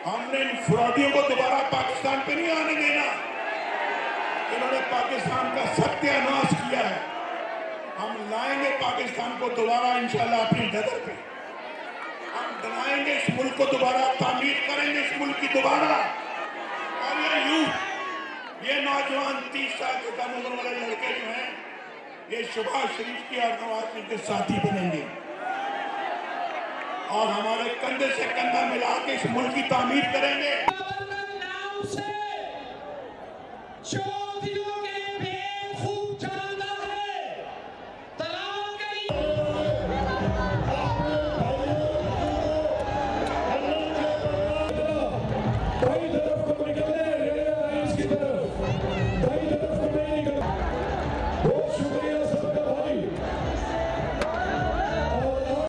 हमने इन फ्रॉडियों को दोबारा पाकिस्तान पे नहीं आने देना। इन्होंने पाकिस्तान का सत्यानाश किया है। हम लाएंगे पाकिस्तान को दोबारा इंशाल्लाह अपनी डगर पे। हम बनाएंगे इस मुल्क को दोबारा, तामीर करेंगे इस मुल्क की दोबारा। और ये यूथ, ये नौजवान 30 साल के कम उम्र वाले लड़के जो हैं, ये शहबाज शरीफ की और नवाज शरीफ के साथी बनेंगे और हमारे कंधे से कंधा मिला के इस मुल्क की तामीर करेंगे।